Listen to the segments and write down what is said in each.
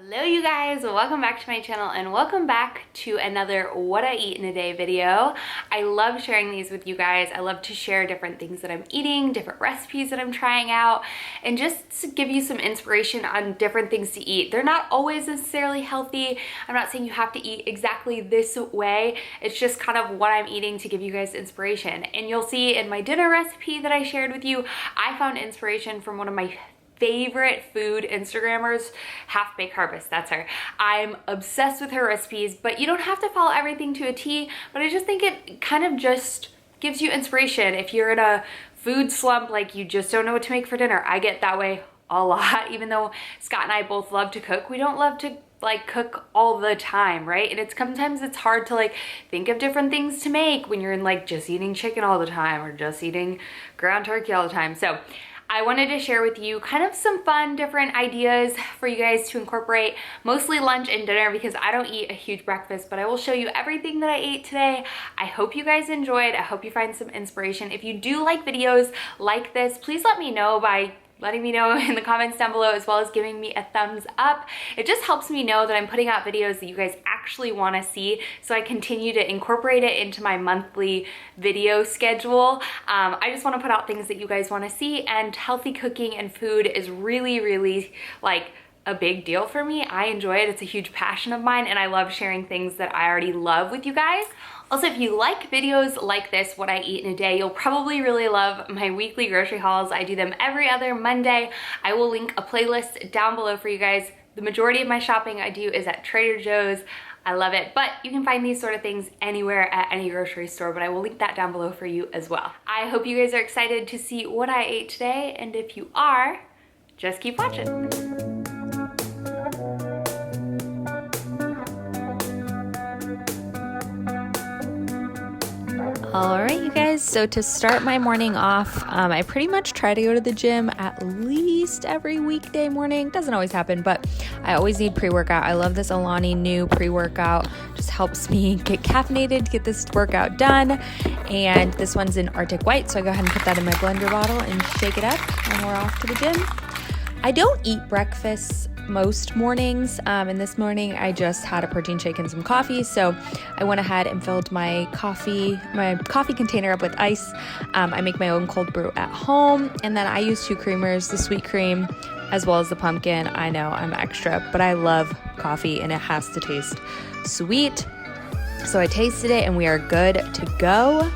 Hello you guys, welcome back to my channel and welcome back to another what I eat in a day video. I love sharing these with you guys. I love to share different things that I'm eating, different recipes that I'm trying out, and just to give you some inspiration on different things to eat. They're not always necessarily healthy. I'm not saying you have to eat exactly this way. It's just kind of what I'm eating to give you guys inspiration. And you'll see in my dinner recipe that I shared with you, I found inspiration from one of my favorite food Instagrammers, Halfbakedharvest, that's her. I'm obsessed with her recipes, but you don't have to follow everything to a T, but I just think it kind of just gives you inspiration. If you're in a food slump, like you just don't know what to make for dinner, I get that way a lot. Even though Scott and I both love to cook, we don't love to like cook all the time, right? And sometimes it's hard to like think of different things to make when you're in like just eating chicken all the time or just eating ground turkey all the time. So I wanted to share with you kind of some fun, different ideas for you guys to incorporate, mostly lunch and dinner because I don't eat a huge breakfast, but I will show you everything that I ate today. I hope you guys enjoyed. I hope you find some inspiration. If you do like videos like this, please let me know by letting me know in the comments down below, as well as giving me a thumbs up. It just helps me know that I'm putting out videos that you guys actually want to see, so I continue to incorporate it into my monthly video schedule. I just want to put out things that you guys want to see, and healthy cooking and food is really like a big deal for me. I enjoy it. It's a huge passion of mine, and I love sharing things that I already love with you guys. Also, if you like videos like this, what I eat in a day, you'll probably really love my weekly grocery hauls. I do them every other Monday. I will link a playlist down below for you guys. The majority of my shopping I do is at Trader Joe's. I love it, but you can find these sort of things anywhere at any grocery store, but I will link that down below for you as well. I hope you guys are excited to see what I ate today, and if you are, just keep watching. All right, you guys, so to start my morning off, I pretty much try to go to the gym at least every weekday morning. Doesn't always happen, but I always need pre-workout. I love this Alani Nu pre-workout. Just helps me get caffeinated, get this workout done. And this one's in Arctic White, so I go ahead and put that in my blender bottle and shake it up, and we're off to the gym. I don't eat breakfast most mornings, and this morning I just had a protein shake and some coffee, so I went ahead and filled my coffee container up with ice. I make my own cold brew at home, and then I use 2 creamers, the sweet cream as well as the pumpkin. I know I'm extra, but I love coffee and it has to taste sweet. So I tasted it and we are good to go.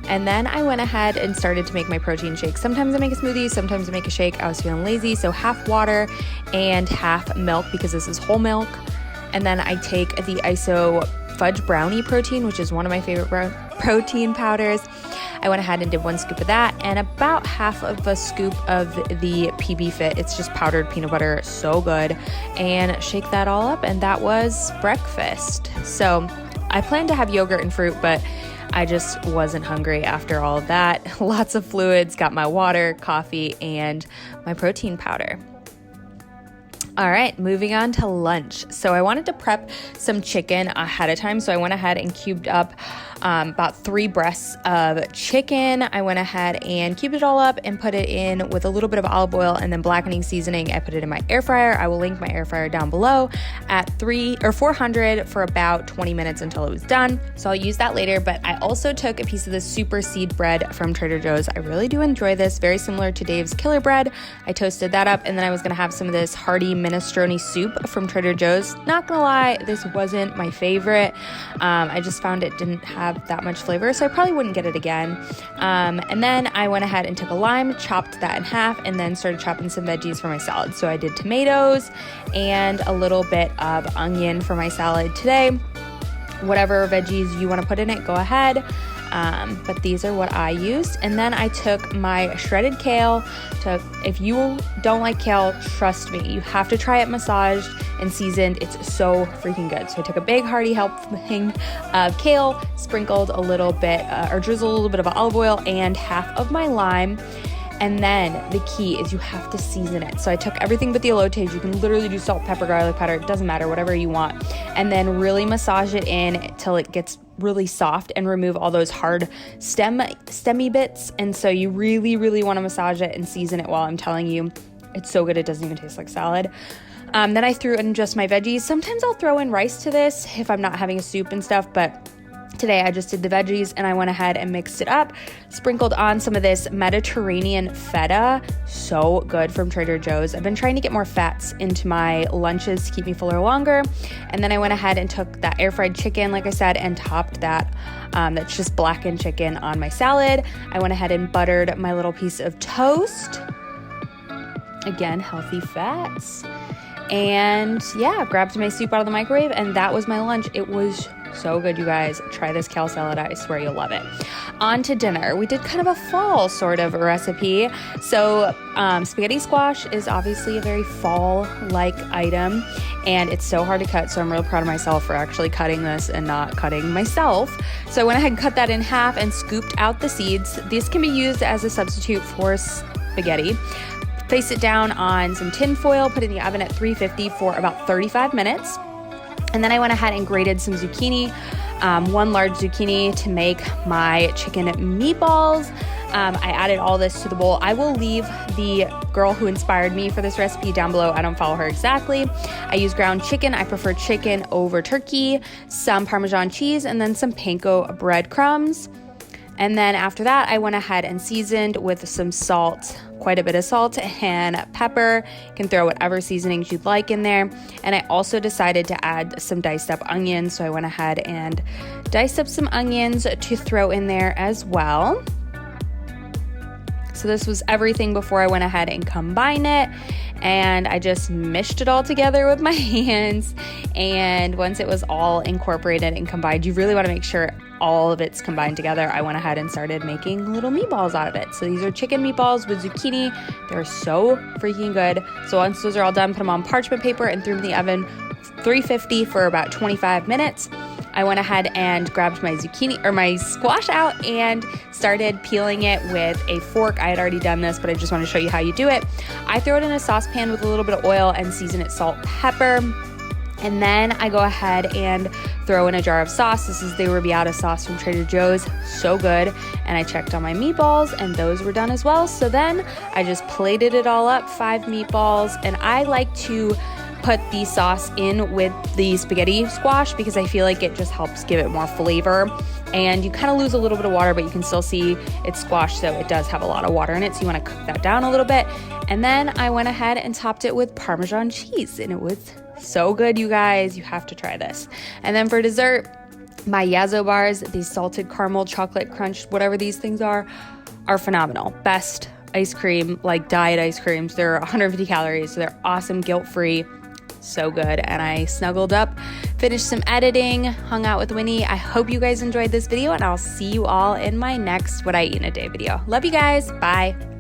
And then I went ahead and started to make my protein shake. Sometimes I make a smoothie, sometimes I make a shake. I was feeling lazy, so half water and half milk because this is whole milk. And then I take the ISO fudge brownie protein, which is one of my favorite protein powders. I went ahead and did 1 scoop of that and about half of a scoop of the PB Fit. It's just powdered peanut butter, so good. And shake that all up, and that was breakfast. So I planned to have yogurt and fruit, but I just wasn't hungry after all of that. Lots of fluids, got my water, coffee, and my protein powder. All right, moving on to lunch. So I wanted to prep some chicken ahead of time, so I went ahead and cubed up about 3 breasts of chicken. I went ahead and cubed it all up and put it in with a little bit of olive oil and then blackening seasoning. I put it in my air fryer. I will link my air fryer down below at 400 for about 20 minutes until it was done. So I'll use that later, but I also took a piece of the super seed bread from Trader Joe's. I really do enjoy this, very similar to Dave's Killer Bread. I toasted that up, and then I was gonna have some of this hearty minestrone soup from Trader Joe's. Not gonna lie, this wasn't my favorite. I just found it didn't have that much flavor, so I probably wouldn't get it again. And then I went ahead and took a lime, chopped that in half, and then started chopping some veggies for my salad. So I did tomatoes and a little bit of onion for my salad today. Whatever veggies you want to put in it, go ahead. But these are what I used. And then I took my shredded kale. If you don't like kale, trust me, you have to try it massaged and seasoned. It's so freaking good. So I took a big hearty helping of kale, sprinkled a little bit or drizzled a little bit of olive oil and half of my lime. And then the key is you have to season it. So I took everything but the elotes. You can literally do salt, pepper, garlic powder. It doesn't matter, whatever you want. And then really massage it in till it gets really soft and remove all those hard stemmy bits. And so you really want to massage it and season it while I'm telling you. It's so good, it doesn't even taste like salad. Then I threw in just my veggies. Sometimes I'll throw in rice to this if I'm not having a soup and stuff, but today I just did the veggies and I went ahead and mixed it up, sprinkled on some of this Mediterranean feta, so good, from Trader Joe's. I've been trying to get more fats into my lunches to keep me fuller longer. And then I went ahead and took that air fried chicken, like I said, and topped that. That's just blackened chicken on my salad. I went ahead and buttered my little piece of toast. Again, healthy fats. And yeah, grabbed my soup out of the microwave, and that was my lunch. It was so good, you guys. Try this kale salad. I swear you'll love it. On to dinner. We did kind of a fall sort of recipe. So spaghetti squash is obviously a very fall-like item, and it's so hard to cut. So I'm really proud of myself for actually cutting this and not cutting myself. So I went ahead and cut that in half and scooped out the seeds. These can be used as a substitute for spaghetti. Place it down on some tin foil, put it in the oven at 350 for about 35 minutes. And then I went ahead and grated some zucchini, one large zucchini, to make my chicken meatballs. I added all this to the bowl. I will leave the girl who inspired me for this recipe down below. I don't follow her exactly. I use ground chicken. I prefer chicken over turkey, some Parmesan cheese, and then some panko breadcrumbs. And then after that, I went ahead and seasoned with some salt, quite a bit of salt and pepper. You can throw whatever seasonings you'd like in there. And I also decided to add some diced up onions. So I went ahead and diced up some onions to throw in there as well. So this was everything before I went ahead and combined it. And I just mished it all together with my hands. And once it was all incorporated and combined, you really want to make sure all of it's combined together. I went ahead and started making little meatballs out of it. So these are chicken meatballs with zucchini. They're so freaking good. So once those are all done, put them on parchment paper and threw them in the oven 350 for about 25 minutes. I went ahead and grabbed my my squash out and started peeling it with a fork. I had already done this, but I just want to show you how you do it. I throw it in a saucepan with a little bit of oil and season it salt, pepper. And then I go ahead and throw in a jar of sauce. This is the arrabbiata sauce from Trader Joe's. So good. And I checked on my meatballs and those were done as well. So then I just plated it all up, 5 meatballs. And I like to put the sauce in with the spaghetti squash because I feel like it just helps give it more flavor. And you kind of lose a little bit of water, but you can still see it's squash, so it does have a lot of water in it. So you want to cook that down a little bit. And then I went ahead and topped it with Parmesan cheese, and it was so good, you guys. You have to try this. And then for dessert, my Yazoo bars, these salted caramel chocolate crunch, whatever these things are phenomenal. Best ice cream, like diet ice creams. They're 150 calories, so they're awesome, guilt-free. So good. And I snuggled up, finished some editing, hung out with Winnie. I hope you guys enjoyed this video, and I'll see you all in my next What I Eat in a Day video. Love you guys. Bye.